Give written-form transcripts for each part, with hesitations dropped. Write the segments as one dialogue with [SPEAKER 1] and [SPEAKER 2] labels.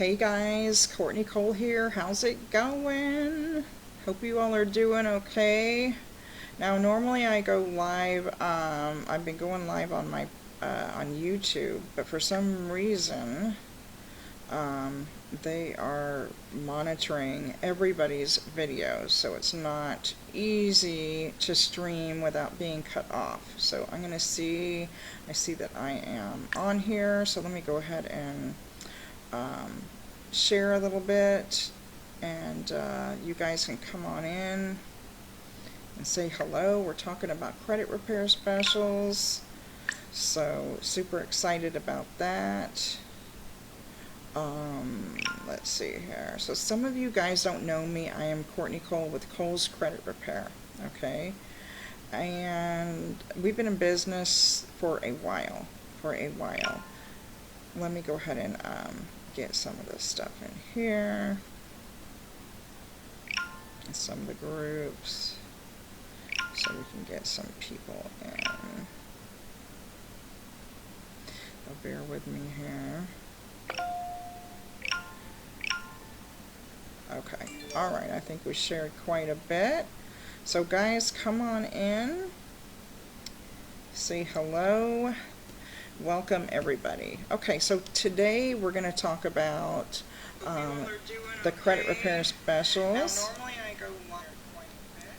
[SPEAKER 1] Hey guys, Courtney Cole here. How's it going? Hope you all are doing okay. Now, normally I go live. I've been going live on my on YouTube, but for some reason, um, they are monitoring everybody's videos, so it's not easy to stream without being cut off. So I'm gonna see. I see that I am on here, so let me go ahead and um, share a little bit, and you guys can come on in and say hello. We're talking about credit repair specials, so super excited about that. Let's see here. So some of you guys don't know me. I am Courtney Cole with Cole's Credit Repair, okay? And we've been in business for a while, Let me go ahead and get some of this stuff in here. And some of the groups, so we can get some people in. So bear with me here. Okay, alright, I think we shared quite a bit. So guys, come on in. Say hello. Welcome everybody. Okay, so today we're going to talk about the credit repair specials. Now, normally I go live quite a bit.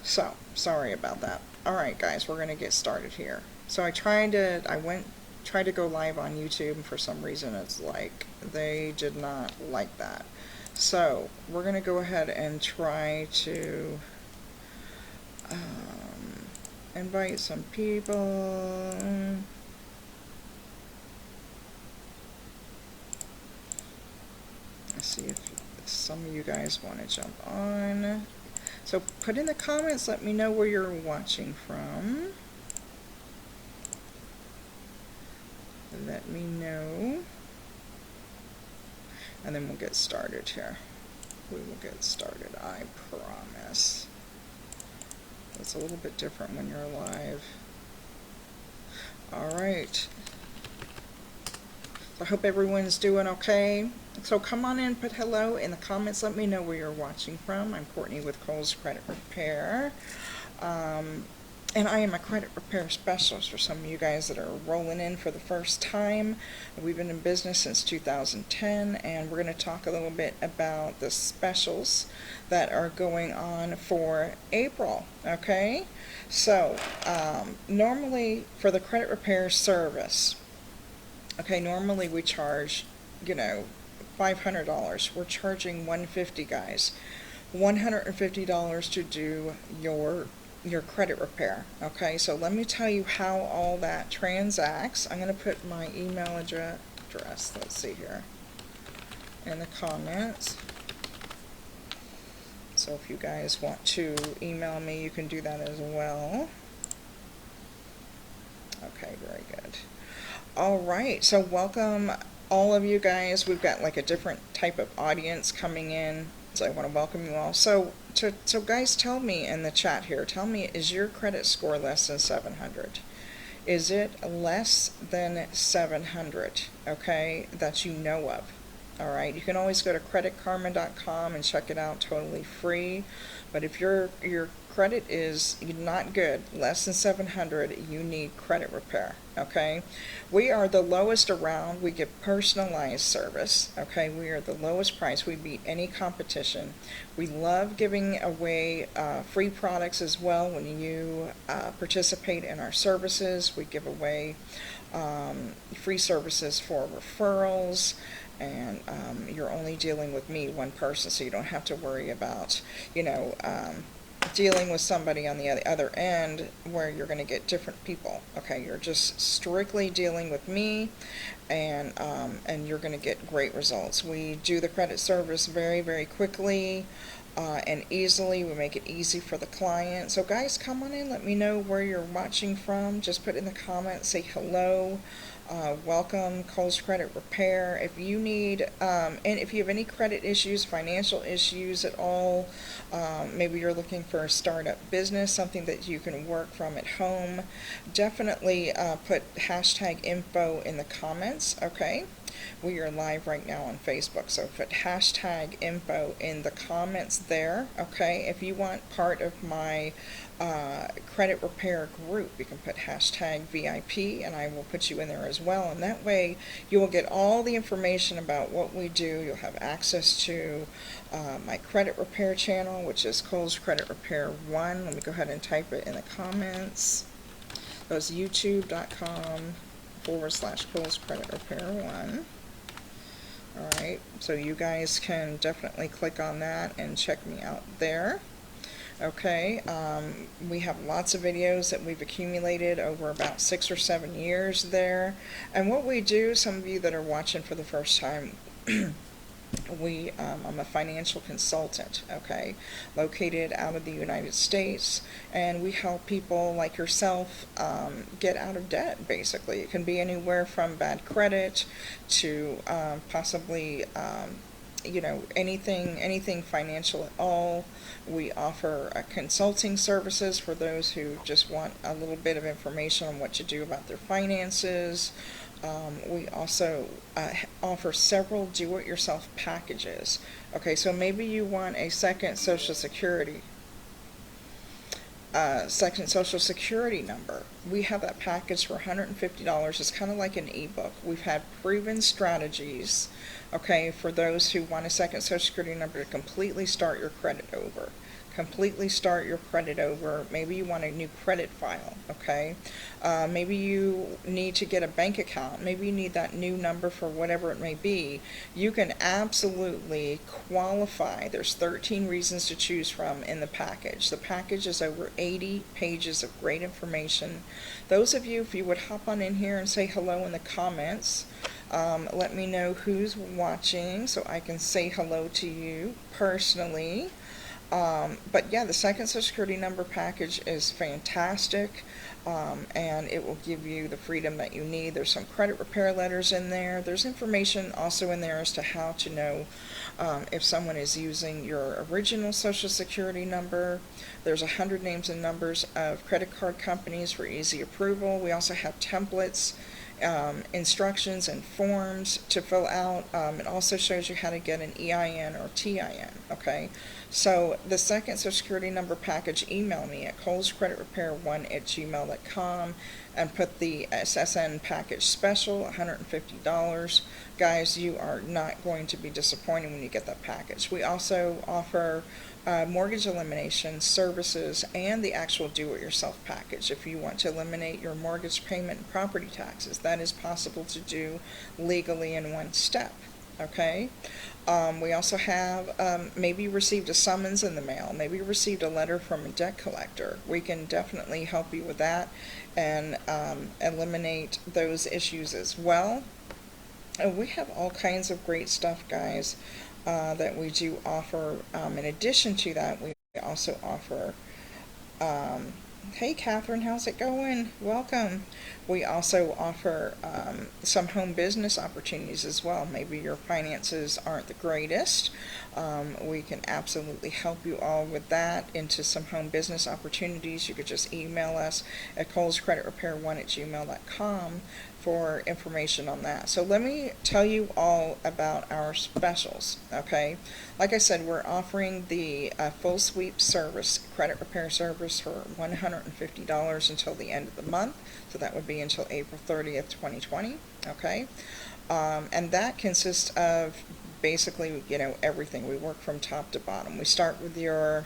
[SPEAKER 1] So, sorry about that. Alright guys, we're going to get started here. So I tried to go live on YouTube, and for some reason it's like they did not like that. So we're going to go ahead and try to invite some people. Let's see if some of you guys want to jump on. So put in the comments, let me know where you're watching from. Let me know. And then we'll get started here. We will get started, I promise. It's a little bit different when you're live. Alright. I hope everyone's doing okay. So come on in, put hello in the comments. Let me know where you're watching from. I'm Courtney with Cole's Credit Repair. And I am a credit repair specialist for some of you guys that are rolling in for the first time. We've been in business since 2010, and we're going to talk a little bit about the specials that are going on for April, okay? So, normally for the credit repair service, okay, normally we charge, $500. We're charging $150, guys. $150 to do your credit repair, okay? So let me tell you how all that transacts. I'm going to put my email address, let's see here, in the comments. So if you guys want to email me, you can do that as well. Okay, very good. All right, so welcome all of you guys. We've got like a different type of audience coming in, so I want to welcome you all. So guys, tell me in the chat here, tell me, is your credit score less than 700? Is it less than 700, okay, that you know of? All right, you can always go to creditkarma.com and check it out, totally free. But if your credit is not good, less than 700, you need credit repair, okay? We are the lowest around. We give personalized service, okay? We are the lowest price. We beat any competition. We love giving away free products as well when you participate in our services. We give away free services for referrals, and you're only dealing with me, one person, so you don't have to worry about, dealing with somebody on the other end where you're going to get different people. Okay, you're just strictly dealing with me, and you're going to get great results. We do the credit service very, very quickly and easily. We make it easy for the client. So guys, come on in, let me know where you're watching from. Just put in the comments, say hello. Welcome, Cole's Credit Repair. If you need, and if you have any credit issues, financial issues at all, maybe you're looking for a startup business, something that you can work from at home, definitely put #info in the comments, okay? We are live right now on Facebook, so put hashtag info in the comments there, okay? If you want part of my credit repair group, you can put hashtag VIP, and I will put you in there as well, and that way you will get all the information about what we do. You'll have access to my credit repair channel, which is Kohl's Credit Repair 1. Let me go ahead and type it in the comments. Goes youtube.com/Kohl's Credit Repair 1. Alright, so you guys can definitely click on that and check me out there. Okay, we have lots of videos that we've accumulated over about 6 or 7 years there. And what we do, some of you that are watching for the first time, I'm a financial consultant, okay, located out of the United States, and we help people like yourself get out of debt, basically. It can be anywhere from bad credit to possibly anything financial at all. We offer consulting services for those who just want a little bit of information on what to do about their finances. We also offer several do-it-yourself packages. Okay, so maybe you want a second Social Security number. We have that package for $150. It's kind of like an ebook. We've had proven strategies, okay, for those who want a second Social Security number to completely start your credit over. Maybe you want a new credit file, okay? Maybe you need to get a bank account. Maybe you need that new number for whatever it may be. You can absolutely qualify. There's 13 reasons to choose from in the package. The package is over 80 pages of great information. Those of you, if you would hop on in here and say hello in the comments, let me know who's watching so I can say hello to you personally. But yeah, the second Social Security number package is fantastic, and it will give you the freedom that you need. There's some credit repair letters in there. There's information also in there as to how to know if someone is using your original Social Security number. There's 100 names and numbers of credit card companies for easy approval. We also have templates, instructions and forms to fill out. It also shows you how to get an EIN or TIN, okay? So the second Social Security number package, email me at kohlscreditrepair1@gmail.com and put the SSN package special, $150. Guys, you are not going to be disappointed when you get that package. We also offer mortgage elimination services and the actual do-it-yourself package. If you want to eliminate your mortgage payment and property taxes, that is possible to do legally in one step. Okay, we also have, maybe you received a summons in the mail, maybe you received a letter from a debt collector. We can definitely help you with that and eliminate those issues as well. And we have all kinds of great stuff, guys, that we do offer. In addition to that, we also offer, hey Catherine, how's it going? Welcome. We also offer some home business opportunities as well. Maybe your finances aren't the greatest. We can absolutely help you all with that into some home business opportunities. You could just email us at kohlscreditrepair1@gmail.com for information on that. So let me tell you all about our specials, okay? Like I said, we're offering the full sweep service, credit repair service, for $150 until the end of the month. So that would be until April 30th, 2020, okay? And that consists of basically, everything. We work from top to bottom. We start with your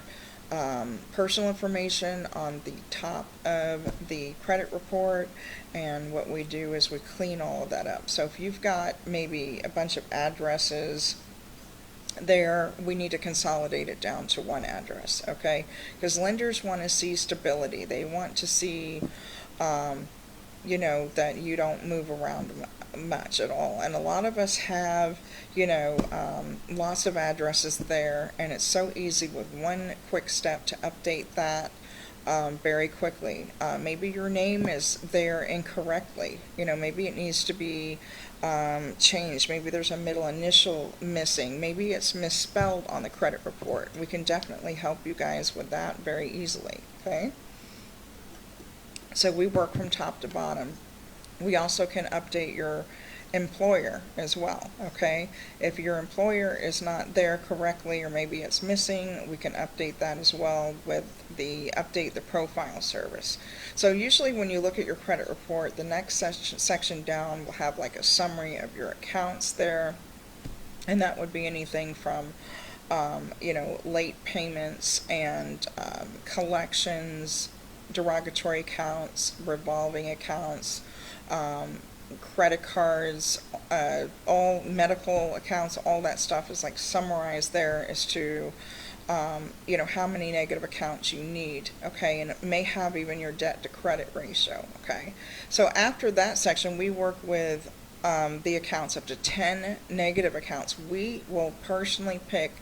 [SPEAKER 1] personal information on the top of the credit report, and what we do is we clean all of that up. So if you've got maybe a bunch of addresses there, we need to consolidate it down to one address, okay? Because lenders want to see stability. They want to see that you don't move around much at all. And a lot of us have, lots of addresses there, and it's so easy with one quick step to update that very quickly. Maybe your name is there incorrectly. Maybe it needs to be changed. Maybe there's a middle initial missing. Maybe it's misspelled on the credit report. We can definitely help you guys with that very easily, okay? So we work from top to bottom. We also can update your employer as well, okay? If your employer is not there correctly or maybe it's missing, we can update that as well with the update the profile service. So usually when you look at your credit report, the next section down will have like a summary of your accounts there, and that would be anything from late payments and collections, derogatory accounts, revolving accounts, credit cards, all medical accounts, all that stuff is like summarized there as to how many negative accounts you need, okay, and it may have even your debt to credit ratio, okay. So after that section, we work with the accounts up to 10 negative accounts. We will personally pick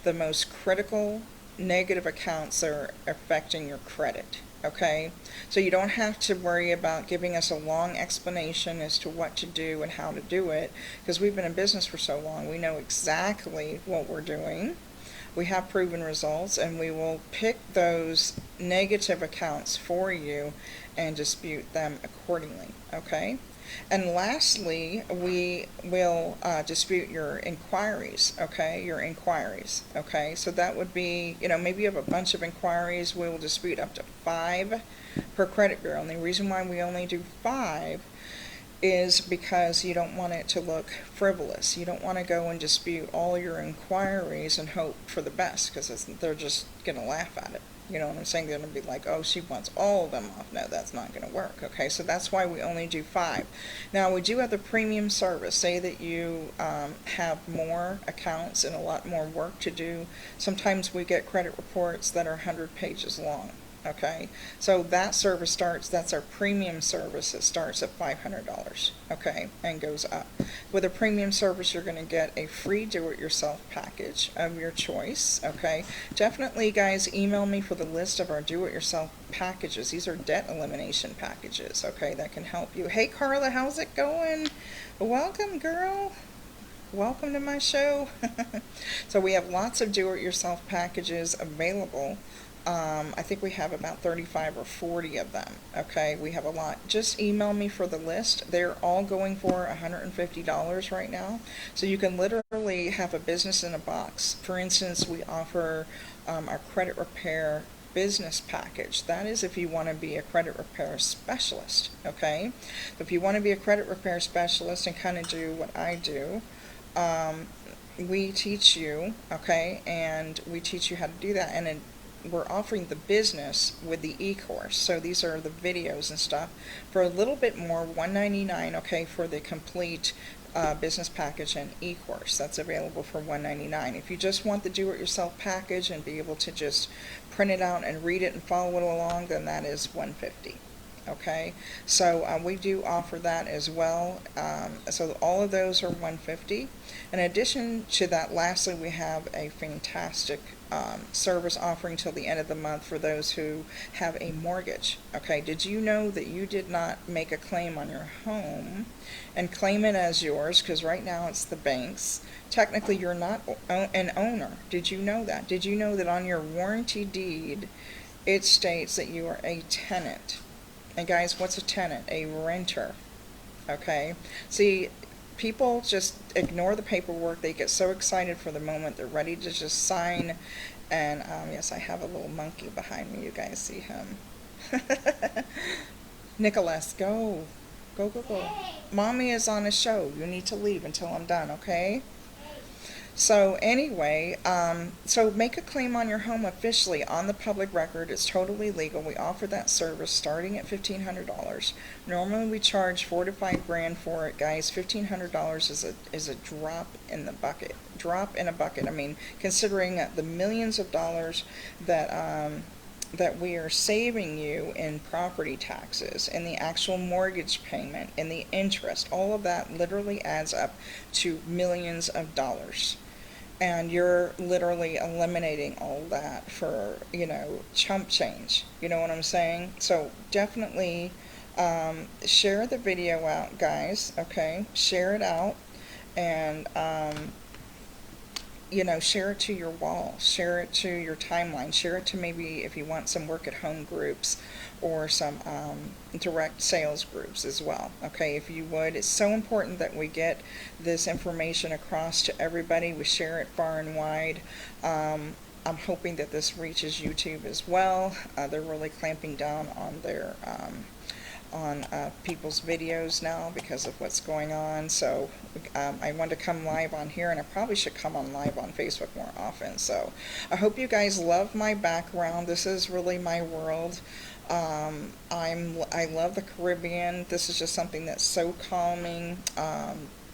[SPEAKER 1] the most critical negative accounts that are affecting your credit, okay? So you don't have to worry about giving us a long explanation as to what to do and how to do it, because we've been in business for so long. We know exactly what we're doing. We have proven results, and we will pick those negative accounts for you and dispute them accordingly, okay? And lastly, we will dispute your inquiries, okay? Your inquiries, okay? So that would be, maybe you have a bunch of inquiries. We will dispute up to 5 per credit bureau. And the reason why we only do 5 is because you don't want it to look frivolous. You don't want to go and dispute all your inquiries and hope for the best, because they're just going to laugh at it. You know what I'm saying? They're going to be like, oh, she wants all of them off. No, that's not going to work. Okay, so that's why we only do 5. Now, we do have the premium service. Say that you have more accounts and a lot more work to do. Sometimes we get credit reports that are 100 pages long. Okay, so that service that's our premium service. It starts at $500, okay, and goes up. With a premium service, you're going to get a free do-it-yourself package of your choice, okay. Definitely, guys, email me for the list of our do-it-yourself packages. These are debt elimination packages, okay, that can help you. Hey, Carla, how's it going? Welcome, girl. Welcome to my show. So we have lots of do-it-yourself packages available. I think we have about 35 or 40 of them, okay? We have a lot. Just email me for the list. They're all going for $150 right now. So you can literally have a business in a box. For instance, we offer our credit repair business package. That is if you want to be a credit repair specialist, okay? If you want to be a credit repair specialist and kind of do what I do, we teach you, okay, and we teach you how to do that, and we're offering the business with the e-course. So these are the videos and stuff for a little bit more, $199, okay, for the complete business package and e-course. That's available for $199. If you just want the do-it-yourself package and be able to just print it out and read it and follow it along, then that is $150. Okay, so we do offer that as well. So all of those are $150. In addition to that, lastly, we have a fantastic service offering till the end of the month for those who have a mortgage. Okay, did you know that you did not make a claim on your home and claim it as yours? Because right now it's the bank's. Technically, you're not an owner. Did you know that? Did you know that on your warranty deed it states that you are a tenant? And guys, what's a tenant? A renter. Okay? See, people just ignore the paperwork. They get so excited for the moment. They're ready to just sign. And yes, I have a little monkey behind me. You guys see him. Nicholas, go. Go, go, go. Mommy is on a show. You need to leave until I'm done, okay? So anyway, so make a claim on your home officially on the public record. It's totally legal. We offer that service starting at $1,500. Normally we charge $4 to $5 grand for it, guys. $1,500 is a drop in the bucket. Drop in a bucket. I mean, considering the millions of dollars that we are saving you in property taxes and the actual mortgage payment and the interest, all of that literally adds up to millions of dollars. And you're literally eliminating all that for, chump change. You know what I'm saying? So definitely share the video out, guys, okay? Share it out. And you know, share it to your wall, share it to your timeline, share it to maybe if you want some work at home groups or some direct sales groups as well. Okay, if you would, it's so important that we get this information across to everybody. We share it far and wide. I'm hoping that this reaches YouTube as well. They're really clamping down on their on people's videos now because of what's going on. So I want to come live on here, and I probably should come on live on Facebook more often. So I hope you guys love my background. This is really my world. I love the Caribbean. This is just something that's so calming.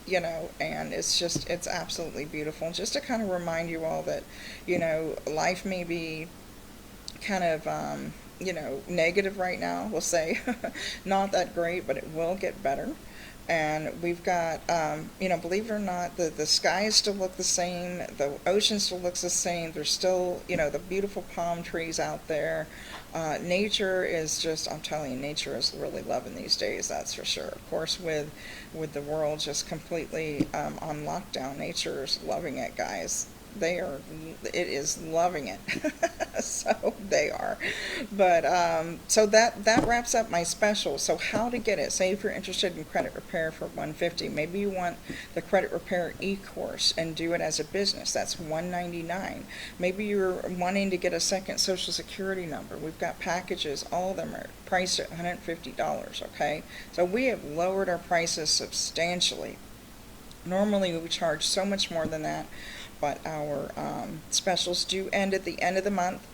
[SPEAKER 1] You know, and it's absolutely beautiful. Just to kind of remind you all that, you know, life may be kind of, you know, negative right now, we'll say. Not that great, but it will get better. And we've got, you know, believe it or not, the skies still look the same, the ocean still looks the same, there's still, you know, the beautiful palm trees out there. Nature is just, I'm telling you, nature is really loving these days, that's for sure. Of course, with the world just completely on lockdown, nature is loving it, guys. It is loving it. So they are. But so that wraps up my special. So how to get it? Say if you're interested in credit repair for $150, maybe you want the credit repair e-course and do it as a business. That's $199. Maybe you're wanting to get a second social security number. We've got packages. All of them are priced at $150. Okay, so we have lowered our prices substantially. Normally we charge so much more than that, but our specials do end at the end of the month.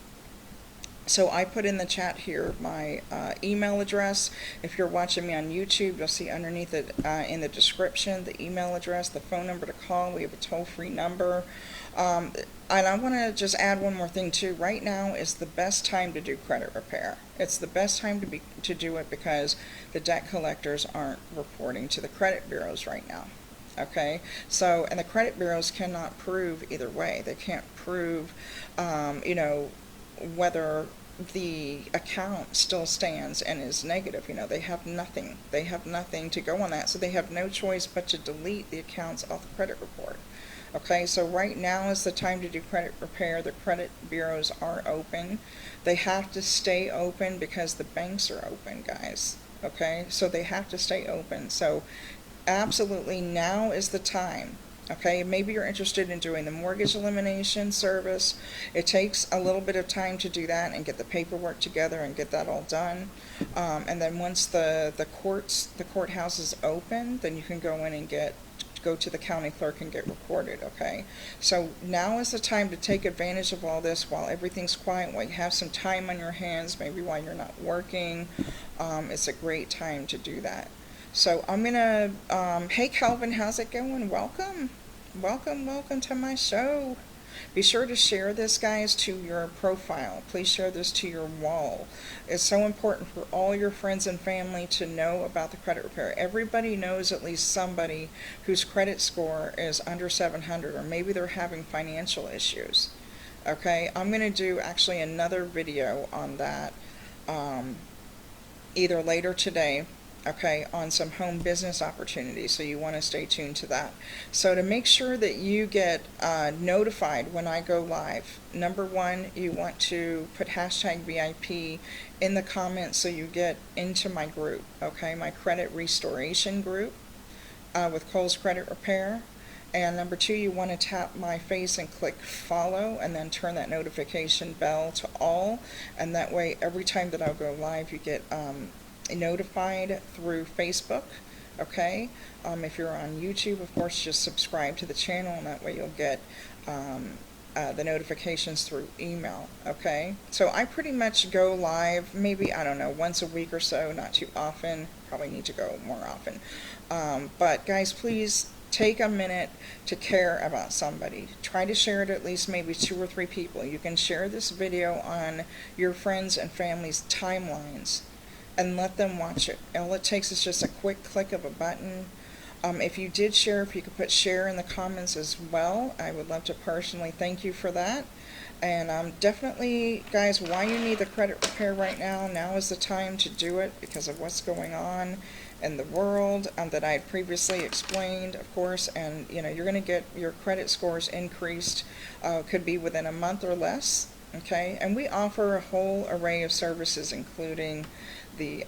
[SPEAKER 1] So I put in the chat here my email address. If you're watching me on YouTube, you'll see underneath it in the description the email address, the phone number to call. We have a toll-free number. And I want to just add one more thing too. Right now is the best time to do credit repair. It's the best time to do it because the debt collectors aren't reporting to the credit bureaus right now. Okay, so, and the credit bureaus cannot prove either way. They can't prove, you know, whether the account still stands and is negative. You know, they have nothing. They have nothing to go on that. So they have no choice but to delete the accounts off the credit report. Okay, so right now is the time to do credit repair. The credit bureaus are open. They have to stay open because the banks are open, guys. Okay, so they have to stay open. So absolutely, now is the time. Okay, maybe you're interested in doing the mortgage elimination service. It takes a little bit of time to do that and get the paperwork together and get that all done. And then once the courthouse is open, then you can go in and go to the county clerk and get recorded. Okay, so now is the time to take advantage of all this while everything's quiet, while you have some time on your hands, maybe while you're not working. It's a great time to do that. So I'm gonna, hey Calvin, how's it going? Welcome to my show. Be sure to share this, guys, to your profile. Please share this to your wall. It's so important for all your friends and family to know about the credit repair. Everybody knows at least somebody whose credit score is under 700, or maybe they're having financial issues. Okay, I'm gonna do actually another video on that, either later today, okay, on some home business opportunities, so you want to stay tuned to that. So to make sure that you get notified when I go live, number one, you want to put hashtag VIP in the comments so you get into my group, okay, my credit restoration group with Kohl's Credit Repair. And number two, you want to tap my face and click follow, and then turn that notification bell to all, and that way every time that I'll go live you get notified through Facebook. Okay, if you're on YouTube, of course, just subscribe to the channel, and that way you'll get the notifications through email. Okay, so I pretty much go live maybe, I don't know, once a week or so, not too often. Probably need to go more often. But guys, please take a minute to care about somebody. Try to share it at least maybe 2 or 3 people. You can share this video on your friends and family's timelines and let them watch it. All it takes is just a quick click of a button. If you did share, if you could put share in the comments as well, I would love to personally thank you for that. And definitely, guys, why you need the credit repair right now, now is the time to do it because of what's going on. in the world that I had previously explained, of course, and you're going to get your credit scores increased, could be within a month or less. Okay, and we offer a whole array of services, including the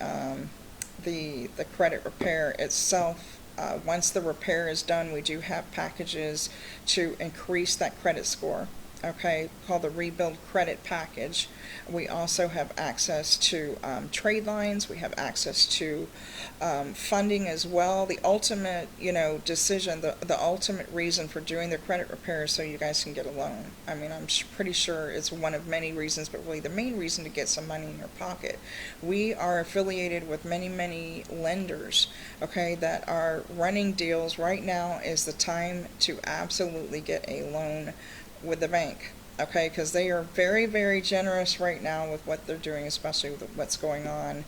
[SPEAKER 1] the credit repair itself. Once the repair is done, we do have packages to increase that credit score, okay, called the Rebuild Credit Package. We also have access to trade lines. We have access to funding as well. The ultimate, decision, the ultimate reason for doing the credit repair is so you guys can get a loan. I mean, I'm pretty sure it's one of many reasons, but really the main reason to get some money in your pocket. We are affiliated with many, many lenders, okay, that are running deals. Right now is the time to absolutely get a loan with the bank, okay, because they are very, very generous right now with what they're doing, especially with what's going on.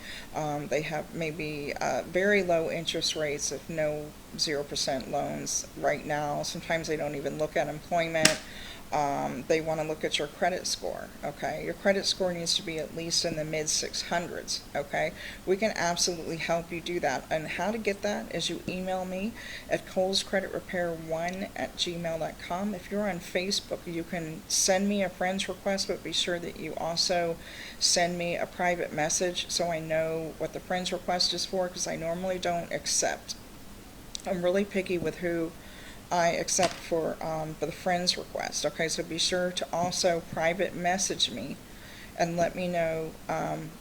[SPEAKER 1] They have maybe very low interest rates, if no 0% loans right now. Sometimes they don't even look at employment. They want to look at your credit score, okay? Your credit score needs to be at least in the mid 600s, okay? We can absolutely help you do that. And how to get that is you email me at colescreditrepair1@gmail.com. If you're on Facebook, you can send me a friend's request, but be sure that you also send me a private message so I know what the friend's request is for, because I normally don't accept. I'm really picky with who I accept for the friends request. Okay, so be sure to also private message me and let me know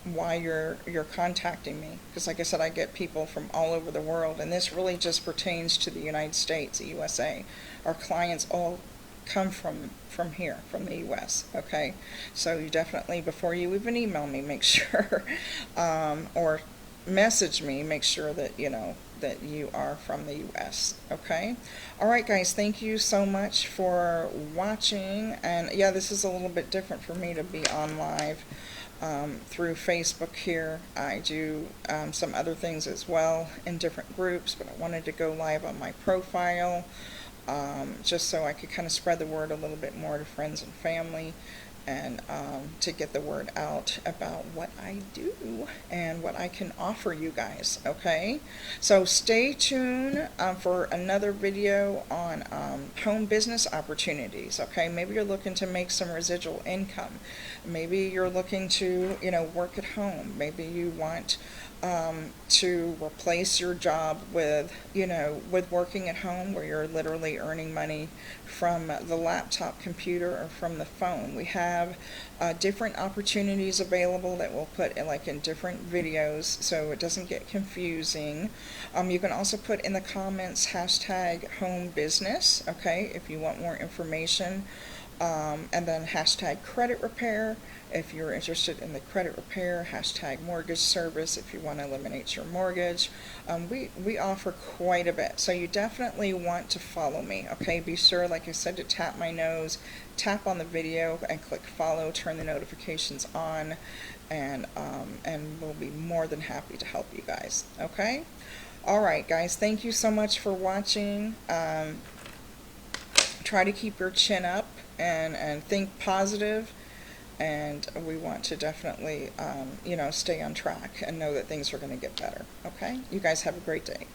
[SPEAKER 1] why you're contacting me, because like I said, I get people from all over the world, and this really just pertains to the United States, the USA. Our clients all come from here, from the US. Okay, so you definitely, before you even email me, make sure or message me, make sure that that you are from the US. Okay, all right guys, thank you so much for watching. And yeah, this is a little bit different for me to be on live through Facebook here. I do some other things as well in different groups, but I wanted to go live on my profile just so I could kind of spread the word a little bit more to friends and family, and to get the word out about what I do and what I can offer you guys, okay? So stay tuned for another video on home business opportunities, okay? Maybe you're looking to make some residual income. Maybe you're looking to, work at home. Maybe you want to replace your job with, with working at home, where you're literally earning money from the laptop computer or from the phone. We have different opportunities available that we'll put in different videos so it doesn't get confusing. You can also put in the comments hashtag home business, okay, if you want more information. And then hashtag credit repair if you're interested in the credit repair, hashtag mortgage service if you want to eliminate your mortgage. We offer quite a bit, so you definitely want to follow me, okay? Be sure, like I said, to tap my nose, tap on the video, and click follow, turn the notifications on, and we'll be more than happy to help you guys, okay? All right, guys, thank you so much for watching. Try to keep your chin up and think positive, and we want to definitely stay on track and know that things are going to get better. Okay, you guys have a great day.